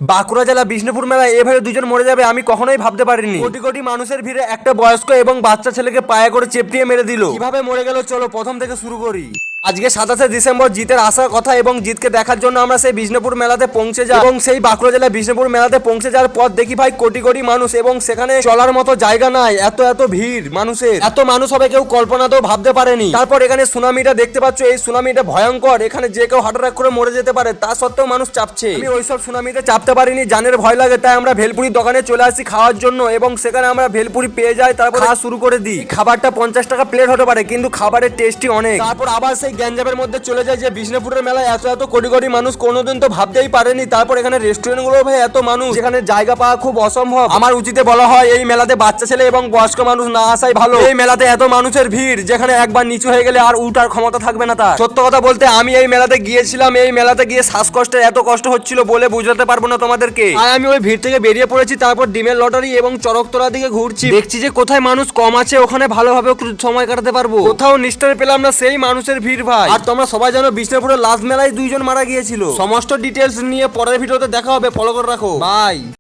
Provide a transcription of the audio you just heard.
বাঁকুড়া জেলা বিষ্ণুপুর মেলায় এভাবে দুজন মরে যাবে আমি কখনোই ভাবতে পারিনি। কোটি কোটি মানুষের ভিড়ে একটা বয়স্ক এবং বাচ্চা ছেলেকে পায়ে করে চেপটিয়ে মেরে দিল। কিভাবে মরে গেল চলো প্রথম থেকে শুরু করি। আজকে 27শে ডিসেম্বর জিতের আসার কথা এবং জিতকে দেখার জন্য আমরা সেই বিষ্ণুপুর মেলাতে পৌঁছে যাই এবং সেই বাঁকুড়া জেলা বিষ্ণুপুর মেলাতে পৌঁছে যাওয়ার পর দেখি ভাই কোটি কোটি মানুষ এবং সেখানে চলার মতো জায়গা নাই, এত এত ভিড় মানুষের, এত মানুষ হবে কেউ কল্পনাতেও ভাবতে পারেনি। তারপর এখানে সুনামিটা দেখতে পাচ্ছ, এই সুনামিটা ভয়ঙ্কর, এখানে যে কেউ হার্ট অ্যাটাক করে মরে যেতে পারে, তা সত্ত্বেও মানুষ চাপছে। আমি ওইসব সুনামিতে চাপতে পারিনি, জানের ভয় লাগে, তাই আমরা ভেলপুরি দোকানে চলে আসি খাওয়ার জন্য এবং সেখানে আমরা ভেলপুরি পেয়ে যাই, তারপর খাওয়া শুরু করে দিই। খাবারটা 50 টাকা প্লেট হতে পারে কিন্তু খাবারের টেস্টই অনেক। তারপর আবার সেই গ্যাঞ্জামের মধ্যে চলে যায় যে বিষ্ণুপুরের মেলায় এত এত কোটি কোটি মানুষ কোনোদিন তো ভাবতেই পারেনি। তারপর এখানে রেস্টুরেন্ট গুলো ভাই এত মানুষ, যেখানে জায়গা পাওয়া খুব অসম্ভব। আমার উচিতে বলা হয় এই মেলাতে বাচ্চা ছেলে এবং বয়স্ক মানুষ না আসাই ভালো। এই মেলাতে এত মানুষের ভিড় যেখানে একবার নিচু হয়ে গেলে আর উঠার ক্ষমতা থাকবে না তার। সত্য কথা বলতে আমি এই মেলাতে গিয়েছিলাম, এই মেলাতে গিয়ে শ্বাসকষ্টের এত কষ্ট হচ্ছিল বলে বুঝাতে পারবো না তোমাদেরকে। আর আমি ওই ভিড় থেকে বেরিয়ে পড়েছি, তারপর ডিমের লটারি এবং চরকতলা দিকে ঘুরছি, দেখছি যে কোথায় মানুষ কম আছে ওখানে ভালোভাবে সময় কাটাতে পারবো। কোথাও নিশ্চয় পেলাম না সেই মানুষের ভিড় ভাই। আর তোমরা সবাই জানো বিষ্ণুপুরের লাস্ট মেলায় 2 জন মারা গিয়েছিল। সমস্ত ডিটেলস নিয়ে পরের ভিডিওতে দেখা হবে, ফলো করে রাখো, বাই।